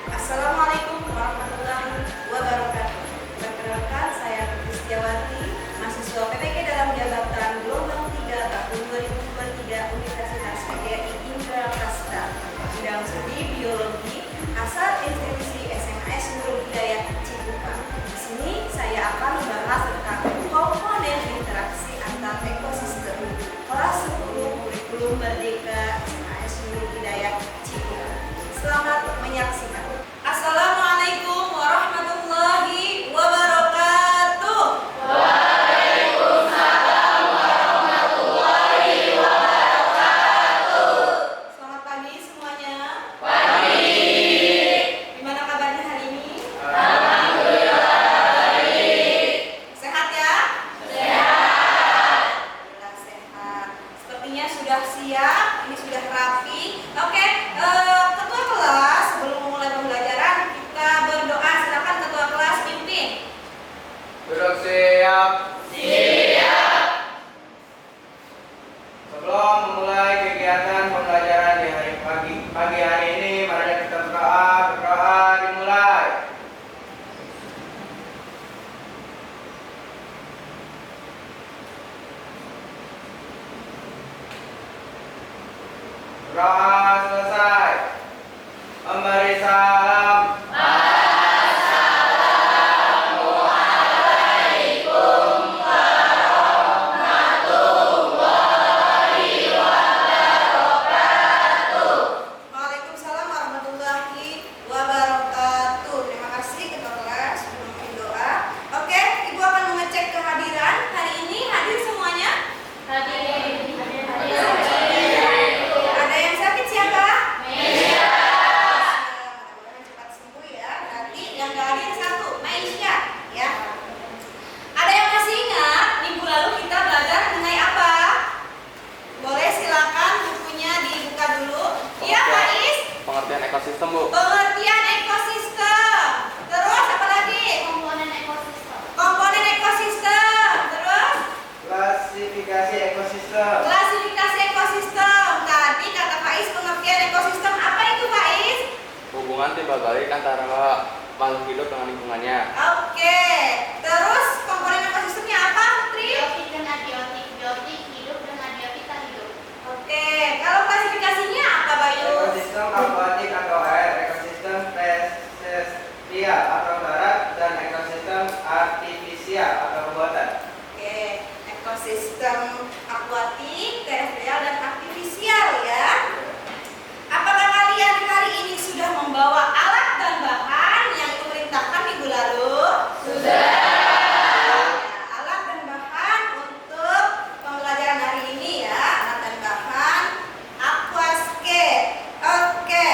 Assalamualaikum warahmatullahi wabarakatuh. Perkenalkan, saya Kristiawati, mahasiswa PPK dalam jabatan gelombang 3 tahun 2023 Universitas PGRI Indra Prasta, bidang studi biologi, asal institusi SMAS Nurul Hidayah Cikupa. Di sini saya akan membahas tentang komponen interaksi antar ekosistem kelas 10 kurikulum Merdeka SMAS Nurul Hidayah Cikupa. Selamat menyaksikan. Assalamualaikum warahmatullahi wabarakatuh. Waalaikumsalam warahmatullahi wabarakatuh. Selamat pagi semuanya. Pagi. Gimana kabarnya hari ini? Alhamdulillah baik. Sehat ya? Sehat. Alhamdulillah sehat. Sepertinya sudah siap, ini sudah rapi. Oke, ketua kelas, sebelum memulai pembelajaran kita berdoa. Silakan ketua kelas pimpin. Duduk siap. Siap. Sebelum memulai kegiatan pembelajaran di pagi hari ini, mari kita berdoa dimulai. Doa selesai. Memberi salam. Assalamualaikum warahmatullahi wabarakatuh. Waalaikumsalam warahmatullahi wabarakatuh. Terima kasih ketua kelas sudah memberi doa. Oke, Ibu akan mengecek kehadiran. Hari ini hadir semuanya? Hadir. Ada yang sakit siapa? Meja. Mudah-mudahan cepat sembuh ya. Nanti yang gak hadir satu, Maisha ya. Ada yang masih ingat minggu lalu kita belajar mengenai apa? Boleh silakan bukunya dibuka dulu. Iya, Faiz. Pengertian ekosistem, Bu. Pengertian ekosistem. Terus apa lagi? Komponen ekosistem. Komponen ekosistem. Terus Klasifikasi ekosistem. klasifikasi ekosistem. Tadi kata Faiz pengertian ekosistem. Apa itu Faiz? Hubungan timbal balik antara makhluk hidup dengan lingkungannya. Oke. Terus komponen ekosistemnya apa, Putri? Biotik dan abiotik. Biotik hidup dan abiotik tak hidup. Oke. Kalau klasifikasinya apa, Bayu? Ekosistem akuatik atau air, ekosistem terrestrial atau darat, dan ekosistem artifisial atau buatan. Oke. Ekosistem akuatik, terestrial, dan artifisial ya. Apakah kalian hari ini sudah membawa alat dan bahan yang Ibu perintahkan minggu lalu? Sudah. Ya, alat dan bahan untuk pembelajaran hari ini ya. Alat dan bahan aquascape. Oke.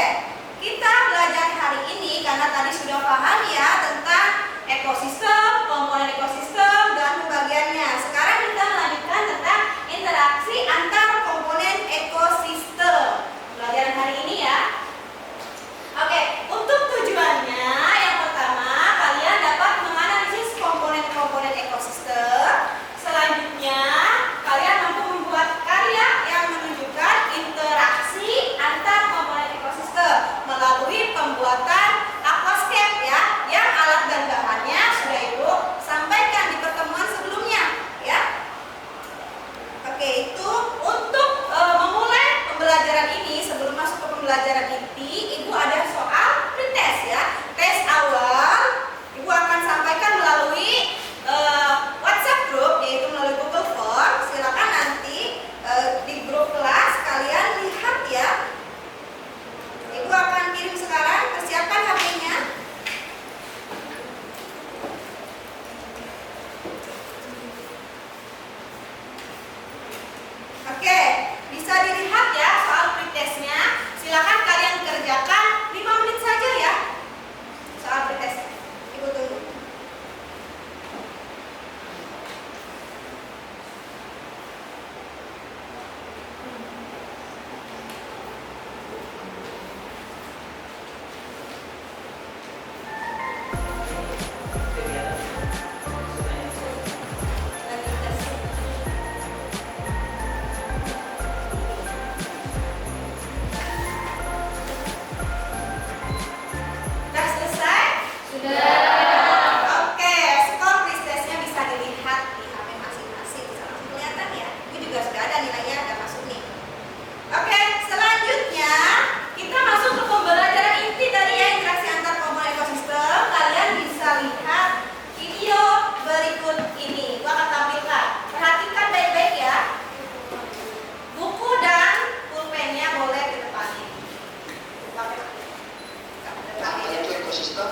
ekosistem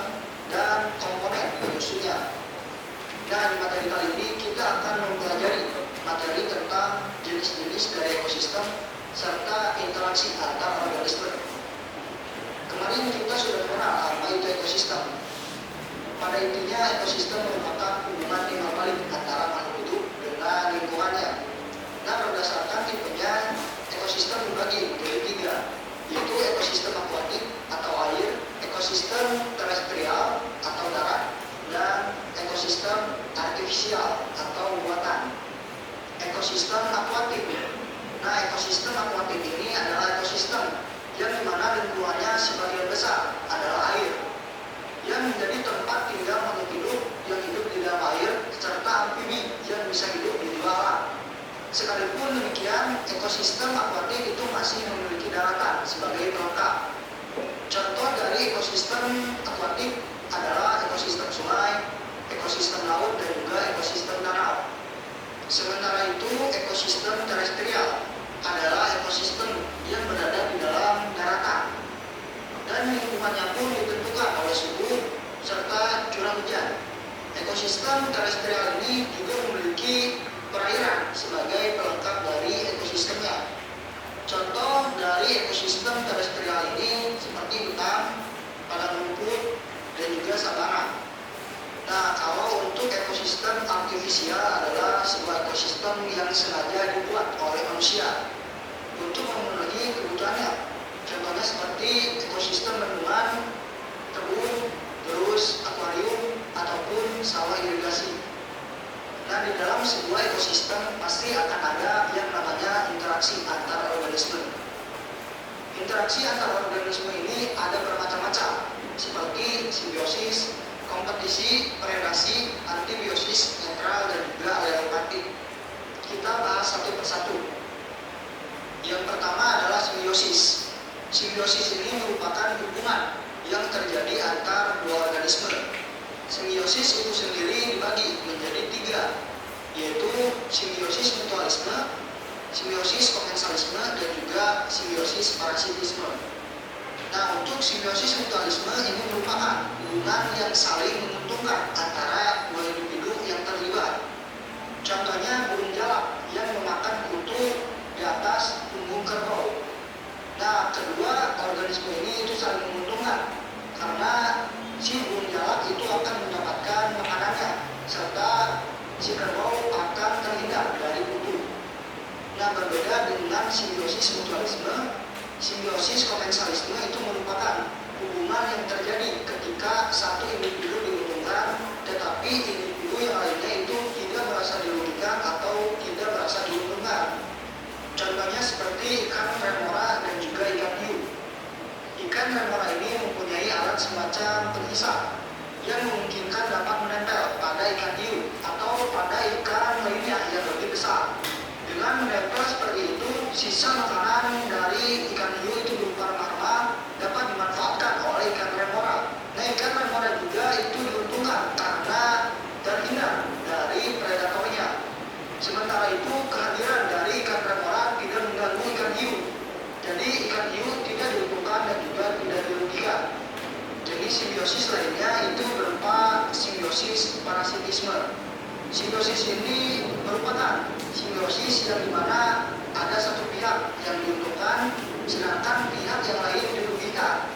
dan komponen penyusunnya. Nah, di materi kali ini kita akan mempelajari materi tentang jenis-jenis dari ekosistem serta interaksi antar organisme. Kemarin kita sudah mengenal apa itu ekosistem. Pada intinya, ekosistem merupakan hubungan timbal balik antara makhluk hidup dengan lingkungannya. Nah, berdasarkan tipenya, ekosistem dibagi menjadi tiga, yaitu ekosistem akuatik atau air, ekosistem terestrial atau darat, dan ekosistem artifisial atau buatan. Ekosistem akuatik. Nah, ekosistem akuatik ini adalah ekosistem yang dimana lingkungannya sebagian besar adalah air, yang menjadi tempat tinggal makhluk hidup yang hidup di dalam air serta amfibi yang bisa hidup di luar alam. Sekalipun demikian, ekosistem akuatik itu masih memiliki daratan sebagai pelengkap. Contoh dari ekosistem akuatik adalah ekosistem sungai, ekosistem laut, dan juga ekosistem danau. Sementara itu, ekosistem terestrial adalah ekosistem yang berada di dalam daratan, dan lingkungannya pun ditentukan oleh suhu serta curah hujan. Ekosistem terestrial ini juga memiliki perairan sebagai pelengkap dari ekosistemnya. Contoh dari ekosistem terestrial ini seperti hutan, padang rumput, dan juga sabana. Nah, kalau untuk ekosistem artifisial adalah sebuah ekosistem yang sengaja dibuat oleh manusia untuk memenuhi kebutuhannya. Contohnya seperti ekosistem bendungan, kebun, terus akuarium, ataupun sawah irigasi. Nah, di dalam sebuah ekosistem pasti akan ada yang namanya interaksi antar organisme. Interaksi antar organisme ini ada bermacam-macam, seperti simbiosis, kompetisi, predasi, antibiosis, netral, dan juga alelopatik. Kita bahas satu persatu. Yang pertama adalah simbiosis. Simbiosis ini merupakan hubungan yang terjadi antar dua organisme. Simbiosis itu sendiri dibagi menjadi tiga, yaitu simbiosis mutualisme, simbiosis komensalisme, dan juga simbiosis parasitisme. Nah, untuk simbiosis mutualisme ini merupakan hubungan yang saling menguntungkan antara dua individu yang terlibat. Contohnya burung jalak yang memakan kutu di atas punggung kerbau. Nah, kedua organisme ini itu saling menguntungkan karena si burung jalak itu akan mendapatkan makanannya serta si kerbau akan terhindar dari kutu. Nah, berbeda dengan simbiosis mutualisme, simbiosis komensalisme itu merupakan hubungan yang terjadi ketika satu individu diuntungkan, tetapi individu yang lainnya itu tidak merasa dirugikan atau tidak merasa diuntungkan. Contohnya seperti ikan remora dan juga ikan hiu. Ikan remora ini mempunyai alat semacam penghisap yang memungkinkan dapat menempel pada ikan hiu atau pada ikan lainnya yang lebih besar. Dengan menempel seperti itu, sisa makanan dari ikan hiu itu berupa remah-remah dapat dimanfaatkan oleh ikan remora. Nah, ikan remora juga itu diuntungkan karena terhindar dari predatornya. Sementara itu, kehadiran dari ikan remora tidak mengganggu ikan hiu. Jadi, ikan hiu tidak diuntungkan dan juga tidak dirugikan. Jadi, simbiosis lainnya itu berupa simbiosis parasitisme. Simbiosis ini merupakan simbiosis yang dimana ada satu pihak yang diuntungkan, sedangkan pihak yang lain dirugikan.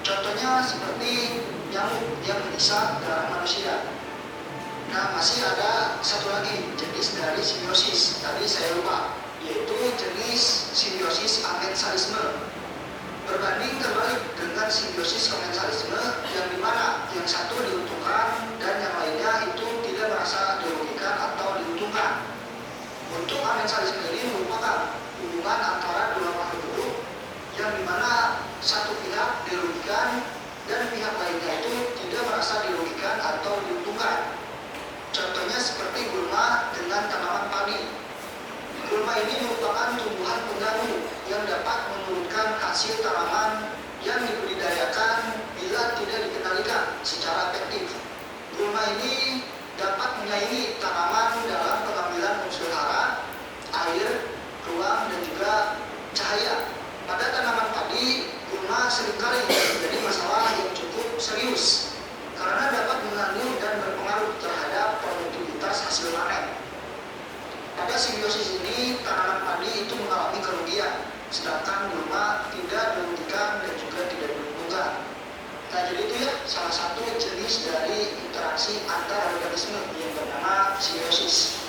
Contohnya seperti nyamuk yang menghisap darah manusia. Nah, masih ada satu lagi jenis dari simbiosis, tadi saya lupa, yaitu jenis simbiosis amensalisme. Berbanding terbalik dengan simbiosis komensalisme yang dimana yang satu diuntungkan dan yang lainnya itu tidak merasa dirugikan atau diuntungkan. Untuk amensalisme ini merupakan hubungan antara dua makhluk hidup yang dimana satu pihak dirugikan dan pihak lainnya itu tidak merasa dirugikan atau diuntungkan. Contohnya seperti gulma dengan tanaman padi. Gulma ini merupakan tumbuhan pengganggu yang dapat menurunkan hasil tanaman yang dibudidayakan bila tidak dikendalikan secara efektif. Gulma ini dapat menyaingi tanaman dalam pengambilan unsur hara, air, ruang, dan juga cahaya. Pada tanaman padi, gulma seringkali menjadi masalah yang cukup serius Nah, jadi itu ya salah satu jenis dari interaksi antar organisme yang bernama simbiosis.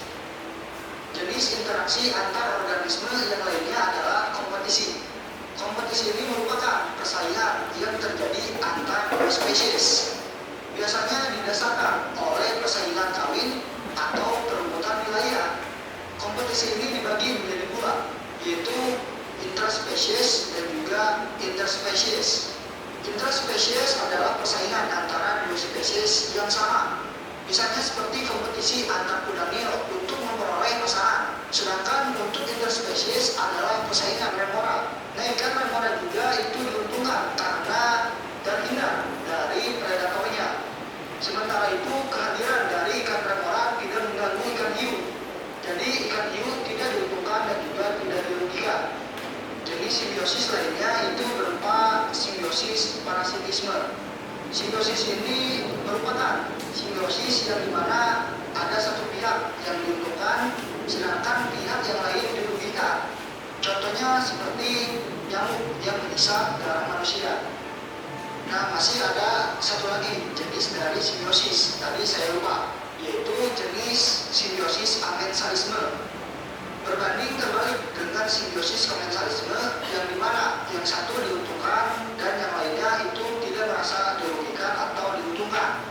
Jenis interaksi antar organisme yang lainnya adalah kompetisi. Kompetisi ini merupakan persaingan yang terjadi antar dua spesies. Biasanya didasarkan oleh persaingan kawin atau perebutan wilayah. Kompetisi ini dibagi menjadi dua, yaitu intraspesies dan juga interspesies. Intraspesies adalah persaingan antara dua spesies yang sama. Misalnya seperti kompetisi antar kuda nil untuk memperoleh pasangan. Sedangkan untuk interspesies adalah persaingan remora. Nah, ikan remora juga itu diuntungkan karena terhindar dari predatornya. Sementara itu kehadiran dari ikan remora tidak mengganggu ikan hiu. Jadi ikan hiu tidak diuntungkan dan juga tidak dirugikan. Jenis simbiosis lainnya itu berupa simbiosis parasitisme. Simbiosis ini merupakan simbiosis yang dimana ada satu pihak yang diuntungkan, sedangkan pihak yang lain dirugikan. Contohnya seperti nyamuk yang menyiksa darah manusia. Nah, masih ada satu lagi jenis dari simbiosis. Tadi saya lupa, yaitu jenis simbiosis amensalisme. Berbanding terbalik dengan simbiosis komensalisme yang dimana yang satu diuntungkan dan yang lainnya itu tidak merasa dirugikan atau diuntungkan.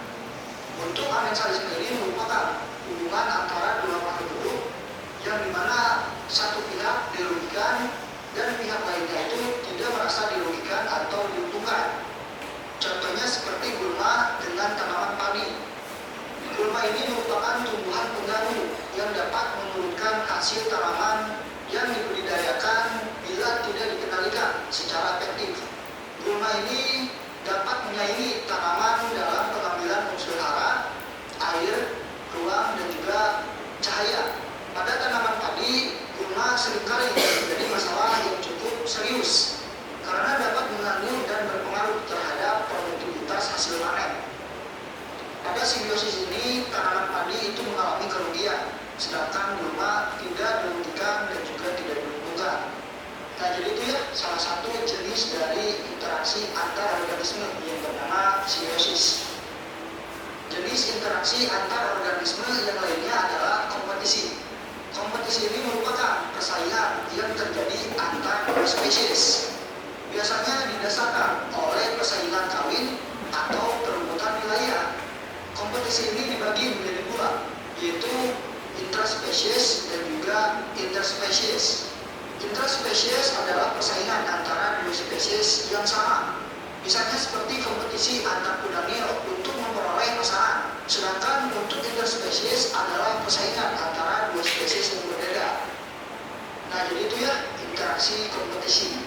Untuk amensalisme ini merupakan hubungan antara dua makhluk hidup yang dimana satu pihak dirugikan dan pihak lainnya itu tidak merasa dirugikan atau diuntungkan. Contohnya seperti gulma dengan tanaman padi. Gulma ini merupakan tumbuhan pengganggu yang dapat menurunkan hasil tanaman yang dibudidayakan bila tidak dikendalikan secara efektif. Gulma ini dapat menyaingi tanaman dalam pengambilan unsur hara, air, ruang, dan juga cahaya. Pada tanaman padi, gulma seringkali menjadi masalah yang cukup serius karena dapat mengganggu dan berpengaruh terhadap produktivitas hasil panen. Pada simbiosis ini, tanaman padi itu mengalami kerugian, sedangkan gulma tidak dirugikan dan juga tidak diuntungkan. Nah, jadi itu ya salah satu jenis dari interaksi antar organisme yang bernama simbiosis. Jenis interaksi antar organisme yang lainnya adalah kompetisi. Kompetisi ini merupakan persaingan yang terjadi antar dua spesies. Biasanya didasarkan oleh persaingan kawin atau perebutan wilayah. Kompetisi ini dibagi menjadi dua, yaitu intraspesies dan juga interspesies. Intraspesies adalah persaingan antara dua spesies yang sama. Misalnya seperti kompetisi antar kuda nil untuk memperoleh pasangan. Sedangkan untuk interspesies adalah persaingan antara dua spesies yang berbeda. Nah, jadi itu ya interaksi kompetisi.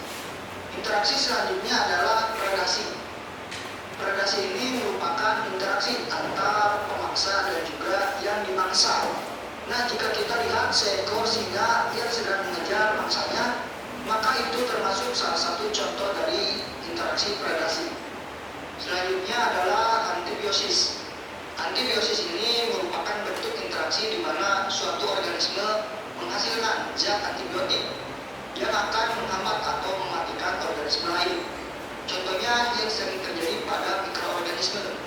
Interaksi selanjutnya adalah predasi. Predasi ini merupakan interaksi antar pemangsa dan juga yang dimangsa. Nah, jika kita lihat seekor singa yang sedang mengejar mangsanya, maka itu termasuk salah satu contoh dari interaksi predasi. Selanjutnya adalah antibiosis. Antibiosis ini merupakan bentuk interaksi di mana suatu organisme menghasilkan zat antibiotik yang akan menghambat atau mematikan organisme lain. Contohnya yang sering terjadi pada mikroorganisme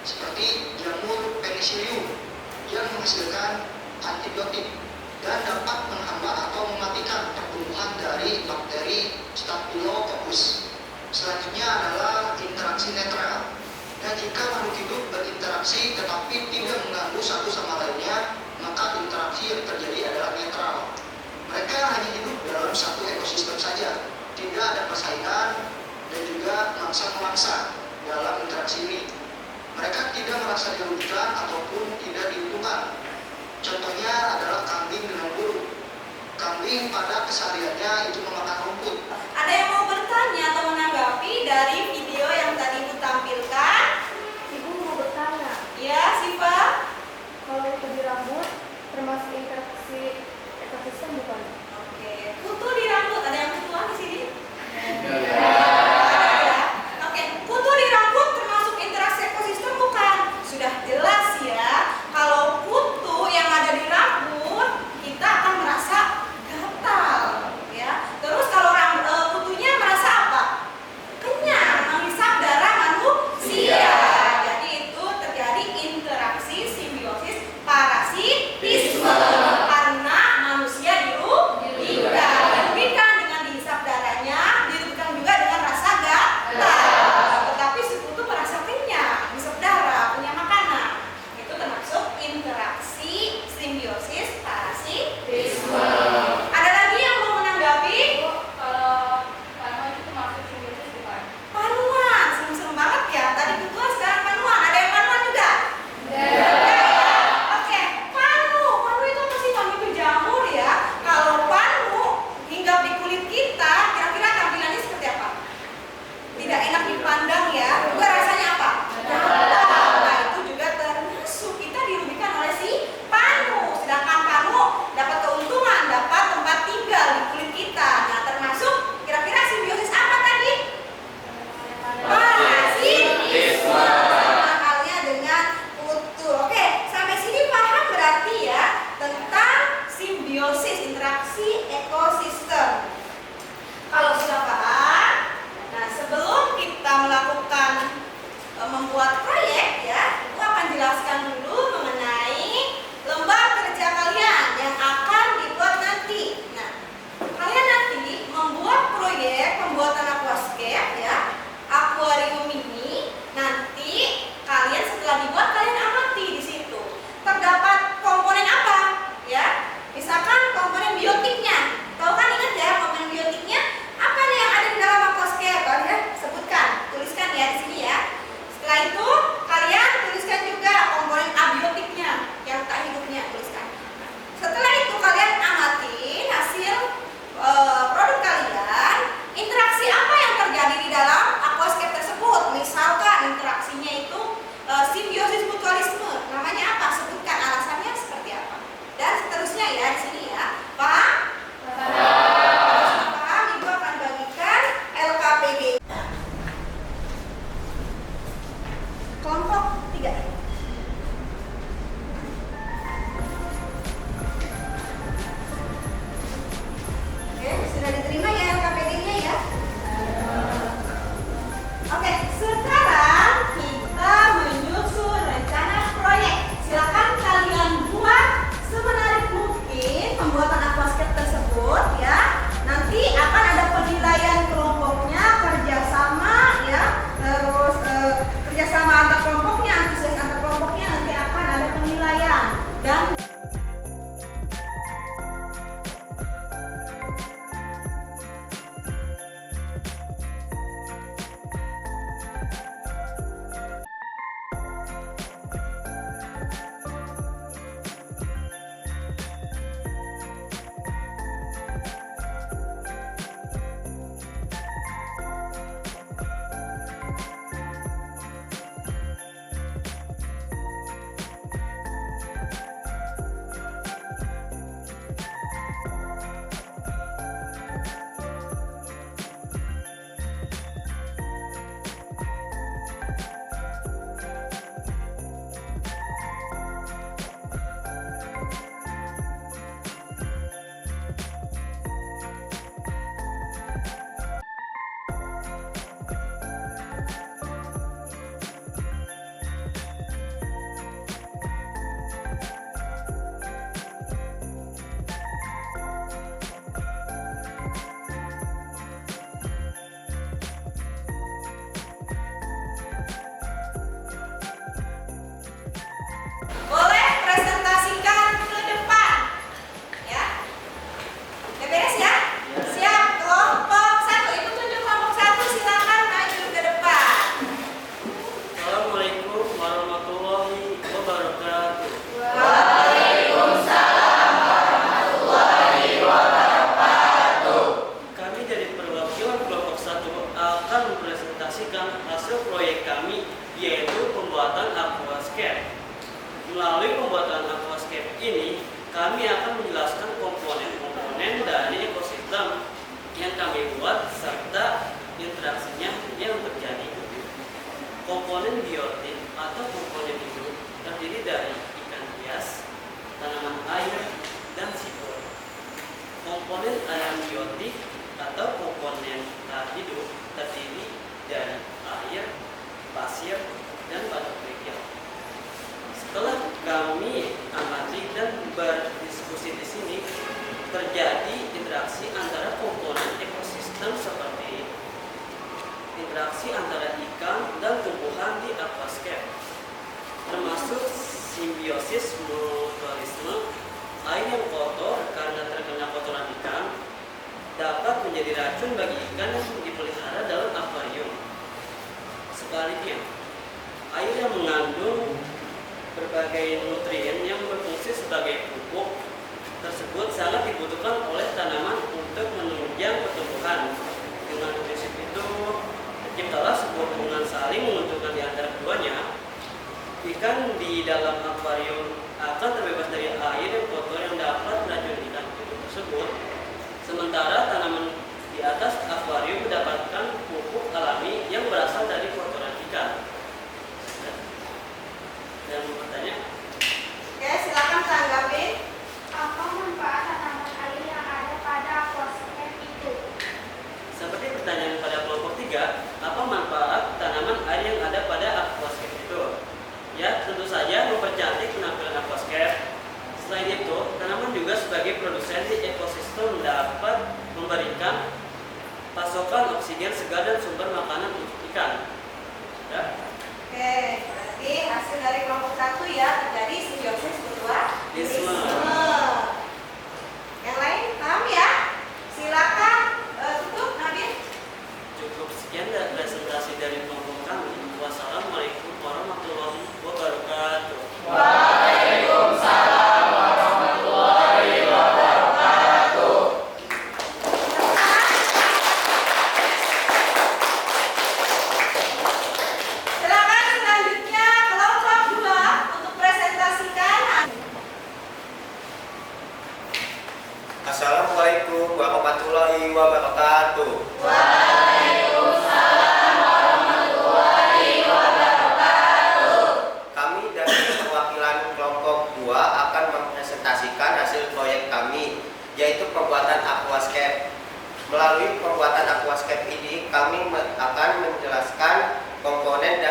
seperti jamur penicillium yang menghasilkan antibiotik dan dapat menghambat atau mematikan pertumbuhan dari bakteri Staphylococcus. Selanjutnya adalah interaksi netral. Nah, jika makhluk hidup berinteraksi tetapi tidak mengganggu satu sama lainnya, maka interaksi yang terjadi adalah netral. Mereka hanya hidup dalam satu ekosistem saja, tidak ada persaingan dan juga mangsa-memangsa dalam interaksi ini. Mereka tidak merasa dirugikan ataupun tidak diuntungkan. Contohnya adalah kambing dengan burung. Kambing pada kesehariannya itu memakan rumput. Ada yang mau bertanya atau menanggapi dari video yang tadi Ibu tampilkan? Ibu mau bertanya, Ya, Siva. kalau kutu di rambut termasuk interaksi ekosistem bukan? Oke, kutu di rambut. Ada yang kutuan di sini? Ya. Oke, kutu di rambut termasuk interaksi ekosistem bukan? Sudah jelas ya. Kalau kutu yang ada di rambut, kita akan merasa gatal, ya. Terus kalau kutunya merasa apa? Kenyang, 3. Oke, sudah diterima ya LKPD-nya ya? Oke, sekarang kita menyusun rencana proyek. Silakan kalian buat semenarik mungkin pembuatan aquascape tersebut ya. Nanti akan ada penilaian kelompoknya, kerjasama ya, terus kerjasama antar kelompoknya, antusias antar kelompoknya, nanti akan ada penilaian dan boleh presentasikan ke depan ya. Udah beres ya? Siap. Kelompok 1 itu tunjuk kelompok 1, silakan maju ke depan. Assalamualaikum warahmatullahi wabarakatuh. Kami dari perwakilan kelompok 1 akan mempresentasikan hasil proyek kami, yaitu pembuatan aquascape. Melalui pembuatan aquascape ini, kami akan menjelaskan komponen-komponen dari ekosistem yang kami buat serta interaksinya yang terjadi. Komponen biotik atau komponen hidup terdiri dari ikan hias, tanaman air, dan siput. Komponen biotik atau komponen hidup terdiri dari air, pasir, dan batu kerikil. Setelah kami amati dan berdiskusi di sini, terjadi interaksi antara komponen ekosistem seperti interaksi antara ikan dan tumbuhan di aquascape, termasuk simbiosis mutualisme. Air yang kotor karena terkena kotoran ikan dapat menjadi racun bagi ikan yang dipelihara dalam akuarium. Sebaliknya, air yang mengandung berbagai nutrien yang berfungsi sebagai pupuk tersebut sangat dibutuhkan oleh tanaman untuk menunjang pertumbuhan. Dengan prinsip itu, terciptalah sebuah hubungan saling menguntungkan di antara keduanya. Ikan di dalam akuarium akan terbebas dari air yang kotor yang dapat meracuni ikan hidup tersebut, sementara tanaman di atas akuarium mendapatkan pupuk alami yang berasal dari kotoran ikan. Yang mau bertanya? Oke, silakan tanggapi. Apa manfaat tanaman air yang ada pada aquascape itu? Seperti pertanyaan pada kelompok 3, apa manfaat tanaman air yang ada pada aquascape itu? Ya, tentu saja mempercantik penampilan aquascape. Selain itu, tanaman juga sebagai produsen di ekosistem dapat memberikan pasokan oksigen segar dan sumber makanan untuk ikan. Ya. Oke, berarti hasil dari kelompok 1 ya, terjadi simbiosis mutualisme. Yang lain paham ya? Silakan tutup, Nabil. Cukup sekian dari presentasi dari kelompok kami. Wassalamualaikum warahmatullahi wabarakatuh. Silakan selanjutnya kelompok 2 untuk presentasikan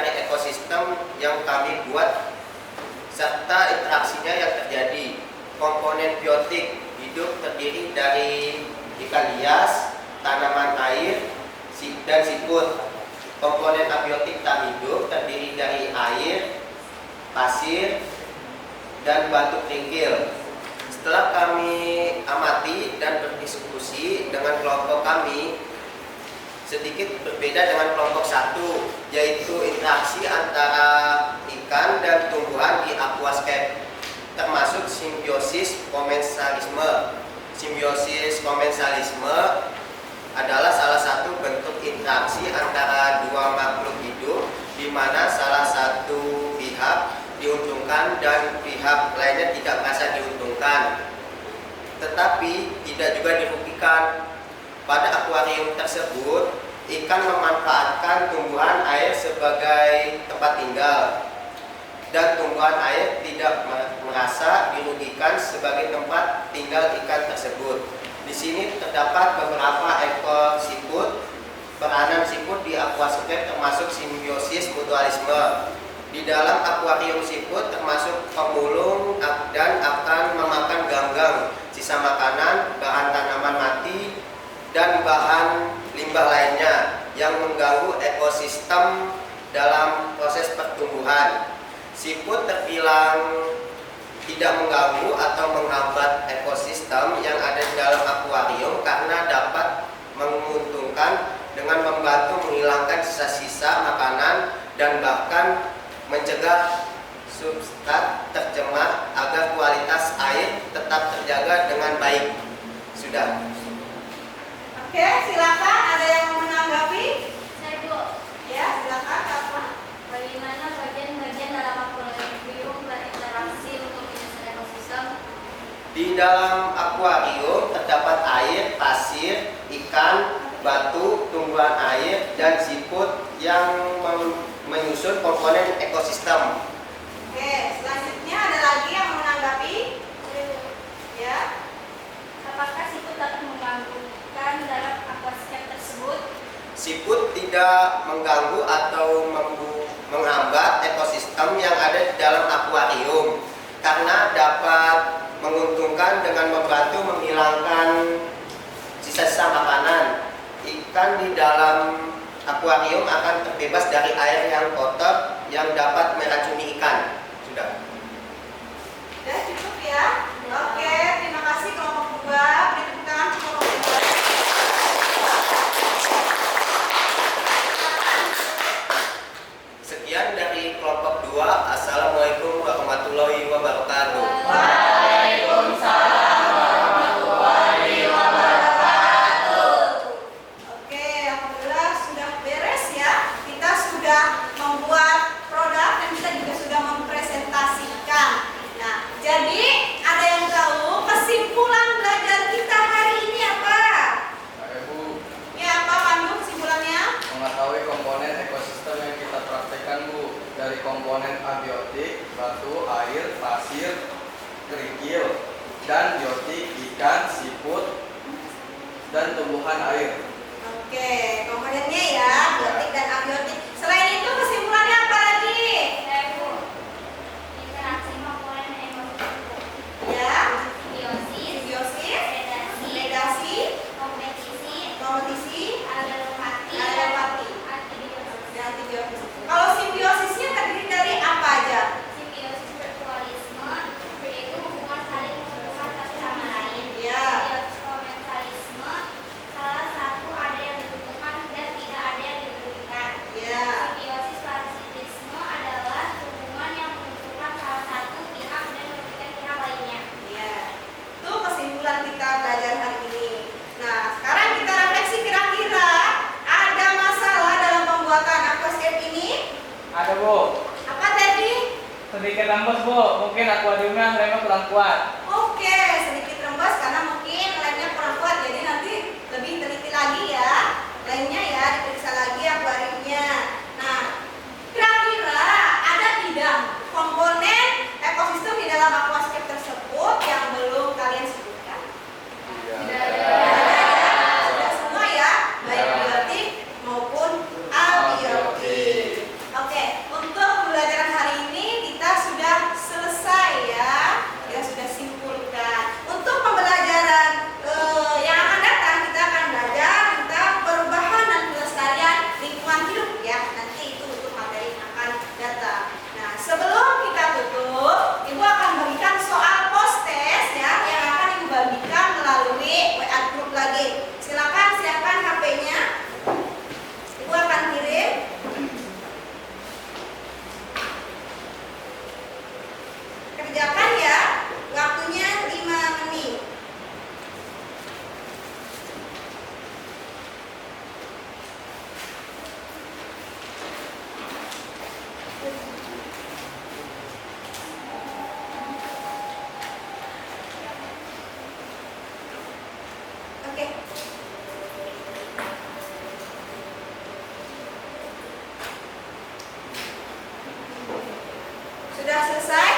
dari ekosistem yang kami buat serta interaksinya yang terjadi. Komponen biotik hidup terdiri dari ikan hias, tanaman air, dan siput. Komponen abiotik tak hidup terdiri dari air, pasir, dan batu kerikil. Setelah kami amati dan berdiskusi dengan kelompok kami, sedikit berbeda dengan kelompok satu, yaitu interaksi antara ikan dan tumbuhan di aquascape, termasuk simbiosis komensalisme. Simbiosis komensalisme adalah salah satu bentuk interaksi antara dua makhluk hidup di mana salah satu pihak diuntungkan dan pihak lainnya tidak merasa diuntungkan, tetapi tidak juga dirugikan. Pada akuarium tersebut, ikan memanfaatkan tumbuhan air sebagai tempat tinggal, dan tumbuhan air tidak merasa dirugikan sebagai tempat tinggal ikan tersebut. Di sini terdapat beberapa ekor siput. Peranan siput di aquascape termasuk simbiosis mutualisme. Di dalam akuarium siput termasuk pemulung dan akan memakan ganggang, sisa makanan, bahan tanaman mati, dan bahan limbah lainnya yang mengganggu ekosistem dalam proses pertumbuhan. Siput terbilang tidak mengganggu atau menghambat ekosistem yang ada di dalam akuarium karena dapat menguntungkan dengan membantu menghilangkan sisa-sisa makanan dan bahkan mencegah substrat tercemar agar kualitas air tetap terjaga dengan baik. Sudah. Oke, silakan. Ada yang mau menanggapi? Saya Bu, Ya, silakan. Apa? bagaimana bagian-bagian dalam akuarium berinteraksi untuk menyusun ekosistem? Di dalam akuarium terdapat air, pasir, ikan, batu, tumbuhan air, dan siput yang menyusun komponen ekosistem. Oke, selanjutnya ada lagi yang mau menanggapi? Ya. Apakah siput dapat mengganggukan dalam aquascape tersebut? Siput tidak mengganggu atau menghambat ekosistem yang ada di dalam akuarium karena dapat menguntungkan dengan membantu menghilangkan sisa-sisa makanan. Ikan di dalam akuarium akan terbebas dari air yang kotor yang dapat meracuni ikan. Sudah. Sudah cukup ya? Oke, terima kasih kelompok 2. Beri tepuk tangan untuk kelompok 2. Sekian dari kelompok 2. Assalamualaikum warahmatullahi wabarakatuh. Oke, alhamdulillah sudah beres ya. Kita sudah membuat produk dan kita juga sudah mempresentasikan. Nah, jadi ada yang tahu kesimpulan belajar kita hari ini apa? Bu, Ya, apa Pandu kesimpulannya? mengetahui komponen ekosistem yang kita praktekkan Bu, dari komponen abiotik, batu, air, pasir, kerikil, dan biotik, ikan, siput, dan tumbuhan air. Oke, komponennya ya, biotik dan abiotik. Selain itu kesimpulannya apa lagi? Saya Bu, interaksi komponen ekosistem. Ya, Simbiosis, simbiosis, predasi, predasi, kompetisi, kompetisi, adaptasi, adaptasi, antibiosis. dan antibiosis. Kalau simbiosisnya terdiri dari apa aja? Simbiosis mutualisme, yaitu hubungan saling menguntungkan satu sama lain. Ya. Simbiosis komensalisme, salah satu ada yang diuntungkan dan tidak ada yang dirugikan. Ya. Simbiosis parasitisme adalah hubungan yang menguntungkan salah satu pihak dan merugikan pihak lainnya. Ya, itu kesimpulan kita belajar hari ini. Nah, sekarang kita refleksi kira-kira ada masalah dalam pembuatan aquascape ini? Ada Bu, Apa tadi? sedikit rembes Bu, mungkin akuariumnya remnya kurang kuat. Oke, sedikit rembes karena mungkin lemnya kurang kuat. Jadi nanti lebih teliti lagi ya. Lemnya ya, diperiksa lagi akuariumnya. Nah, kira-kira ada tidak komponen ekosistem di dalam aquascape tersebut yang belum kalian sebutkan? Sudah semua ya, baik biotik maupun abiotik. Oke, selesai.